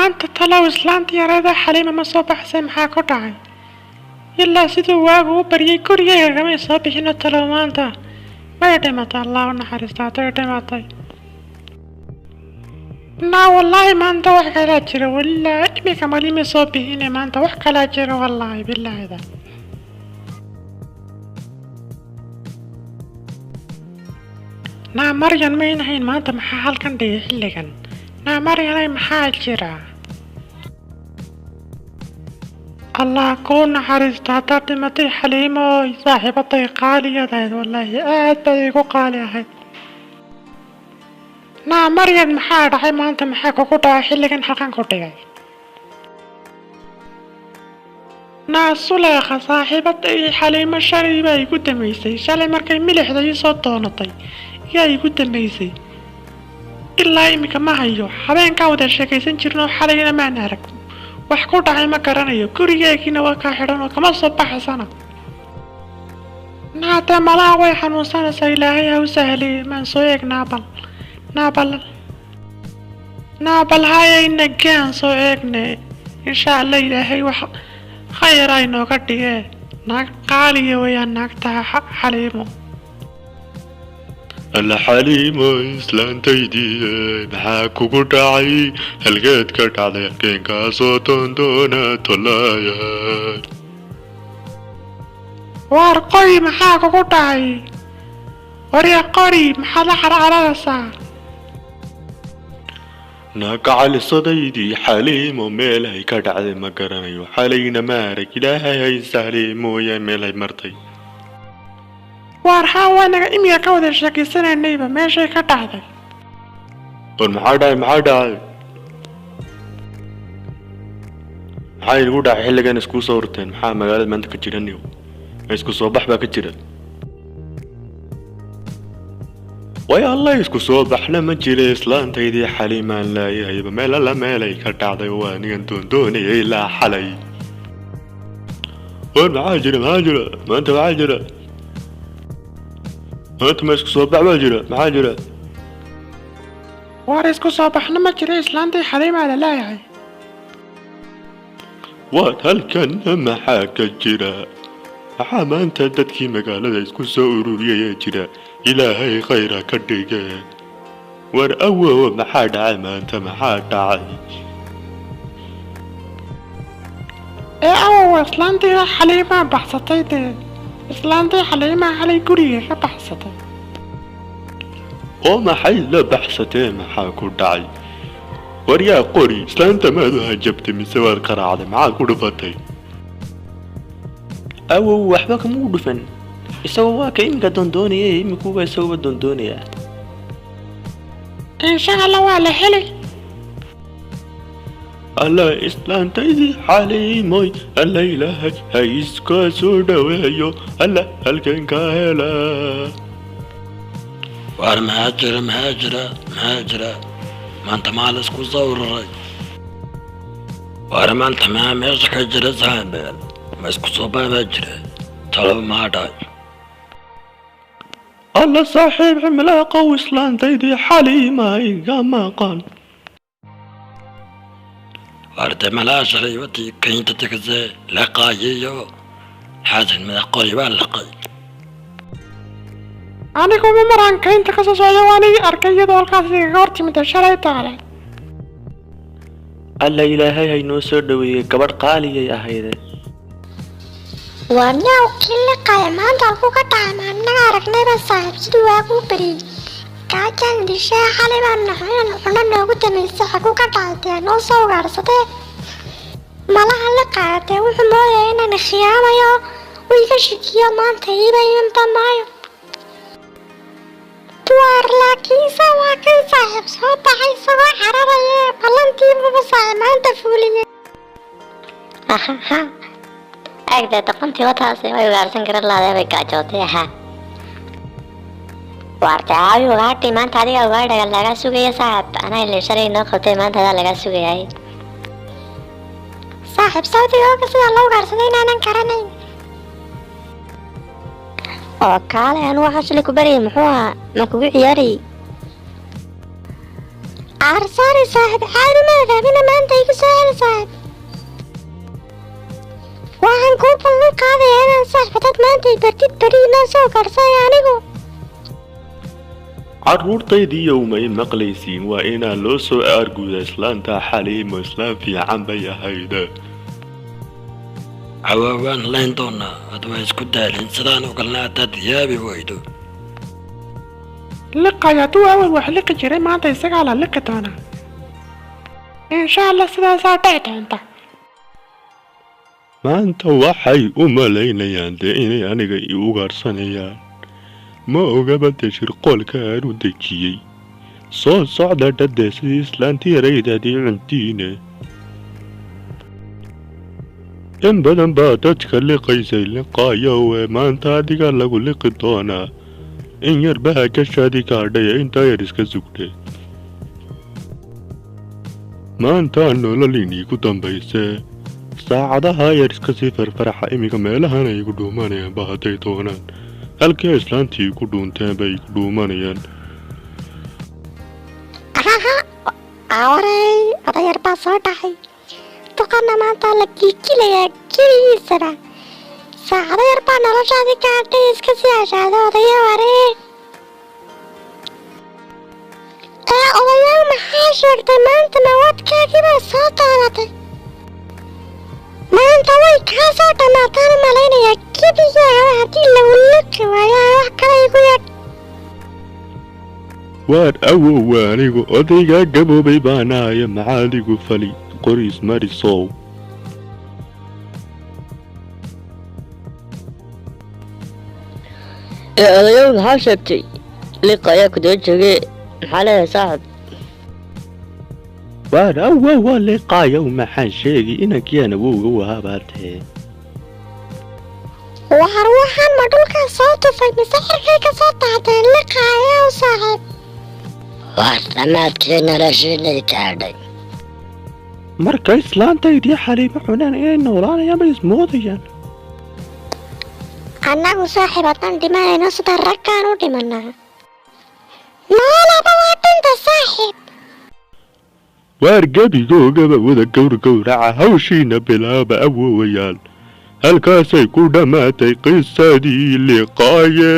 maanta talow islaantii yarada Xaliima ma soo baxsay maxaa ku dhacay ilaa siduu waagu u baryay gurigayga kama soo bixino talow maanta way dhimatay Allah u naxariisto dhimatay na wallahi maanta wax kala jira wallahi imika malima soo bixine maanta wax kala jira wallahi billahi da na Maryan ma inahayn maanta maxaa halkan dhigay xilligan na Maryan ay maxaa jira الله كون حريص تعطي متي حليمة صاحبة قالية هاي والله بديكو قالية هاي نعم مريم محار هاي ما انت محاكو قطع حلقن حلقن قطعي نعم سلاخة صاحبة حليمة شريبة يقول تميسي شالي مركي ملح ذا يصوت طونطي يا يقول تميسي إلا إمك ما هيو حبين كاودا شاكيسن جرنو حالينا ما ناركم wax ku dhacay ma garanayo gurigeegina waa ka xidhan oo kama soo baxsana naata malaa way xanuunsanaysaa ilaahay ha u sahlay maan soo eegnaa bal hayayna gaan soo eegne insha Allah ilaahay wax khayr ay nooga dhigee naag qaaliya wayaan naagta Xaliimo الحليمة إسلانتيدي محاكو قطعي هلقيت كتعلي كين كاسوتون دونا طلايا وارقري محاكو قطعي وريا قري محالا على رسا ناكا على صديدي حليمة ميلهي كتعلي مقرانيو حلينا مارك إلهي يسهلي مويا ميلهي مرتي وارها وانا إمي كود الشكل سنة النيبة ماشي كتعدي والمحادة هاي الوضع حيلا كان اسكو صورتين محا مقالة ما انت كتيرانيو اسكو صوبح با كتيران ويا الله اسكو صوبح لما تجيلي اسلان تيدي حليما لا يهيب ميلا لا ميلا كتعدي واني انتون دوني إلا حلي والمعاجرة ما انت معاجرة أنت ماسك صوبح معاجرة وارسكو صباح لما جري إسلاندي حليمة على لا يعني وات هل كان محاك الجرا ما أنت دتكي مقالة يسكو سوروريا يا جرا إلهي خيرا كدقا ور أوه محاد عما أنت محاد عاي إيه أوه إسلاندي حليمة بحثتي إسلاندي حليمة علي قرية بحثتي وما حيلا بحثتي محاكو داعي وريا قوري إسلانتا ماذا هجبت من سوى القراعة معاكو رفتي أو وحبك مو دفن يسواك إمكا دندونية إمكو يسوى دندونية إن شاء الله وعلى حلي الله إسلانتا إذي حالي موي الله إلهي هايسكا سودا ويهيو الله هلكن كاهلا وار مهاجرة ما انت مالسكو صور وار ما انت ما ميشك جرى زهبال ما اسكو صوبا مجرى طلب ما داي الله صاحب عملاقة وإسلانتا إذي حالي ماي ما قال وارد ملاش ريوتي كنت تكزي لقاييو حاجة من القريبا لقاي أنا كم مرة كنت قصص واني أركي دول قاسي غورتي متشري تعالى الله إلهي هاي نوسر دوي كبر قالي يا هيدا وانيا وكل قايمان دالكو كتامان نعرف نبا صاحب سدواكو بري كاكان ديشا حالي نحن نوغو تميسي حكو كتاعتي نو سو غارسته مالا حلقاتي وحمويا إنا نخياميو ويكشكيو مانتا يبين طمايو دوار لكن سوا كان صاحب صوبا حي سوا حراري بلانتي مبصاحب مانتا فولي أكدا تقنتي وطاسي ويغارسن كرا الله دي بكاجوتي وارتعاوي وغاتي ما انت هذه الوارد لغا سوغي صاحب انا اللي شري نو خطي ما انت هذا لغا سوغي هاي صاحب صوتي هو كسي الله وغارسدين انا كرانين وكالي انا وحاش لكو بري محوها مكو عياري عارساري سوري صاحب عادي ما ذهبنا ما أنت يكسر صاحب waxaan kuu ballan qaadayaa inaan saaxiibtad maanta bartid beriina soo garsay anigu carruurtaydiiyow ma i maqlaysiin waa inaan loo soo aarguda islaanta xaliimo islaan fiican bay ahayde cawaawaan layn doonaa ad waa isku daalin sidaan u galna haddaad yaabi weydo liqay hadduu awal wax liqi jiray maanta isagaa la liqi doonaa insha allah sidaasaa dhici doonta maanta waxay u malaynayaan dee inay aniga i ugaarsanayaan ma ogaba dee shirqoolka aan u dejiyey soo socda dhadee sidii islaantii yaraydaadii cuntiine in badan baa dadka liqaysay liqaayowe maanta adiga lagu liqi doonaa in yar baa gashaadii gaadhaya intaa yar iska sugtay maantaa nololinii ku dambaysee saacadaha yar iska sii farfaraxa iminka meelahan ay igu dhuumanayaanba hadday doonaan halkii islaantii igu dhuunteen bay igu dhuumanayaan awaray odayar baa soo dhacay duqana maanta la kilkilayaa keligiisana saacado yar baa noloshaadii gaadhay iska sii hashaada odaya waree odayaal maxaa sheegtay maanta nawadkaagii baa soo doonatay maanta way kaa soo dhamaataan malaynayaa keliyaaba haddii lagu liqi waayaa wax kale igu yadh waar awowa anigu odaygaa gaboobay baanaaya maxaadigu fali qoriis marisow odayow maxaa sheegtay liqa ayaa ku daba joogee maxaa leedahay saaxib waar awowa liqaayow maxaan sheegi inankiyaana wowga wahabaatee waar waxaan ma dhulkaa soo tufay mise xirkay ka soo taxdeen liqaayow saaxiib waar dhammaadkii noloshiinay gaadhay marka islaantaydii xaliimo cunaan inay noolaanayaan bay ismoodayaan annagu saaxiib haddaan dhimanayno sida raggaan u dhimanaa noolaba waa dhinta saaxiib waar gebigoogaba wada gowrgowraca hawshiina bilaaba awowayaal halkaasay ku dhammaatay qisadii liqaaye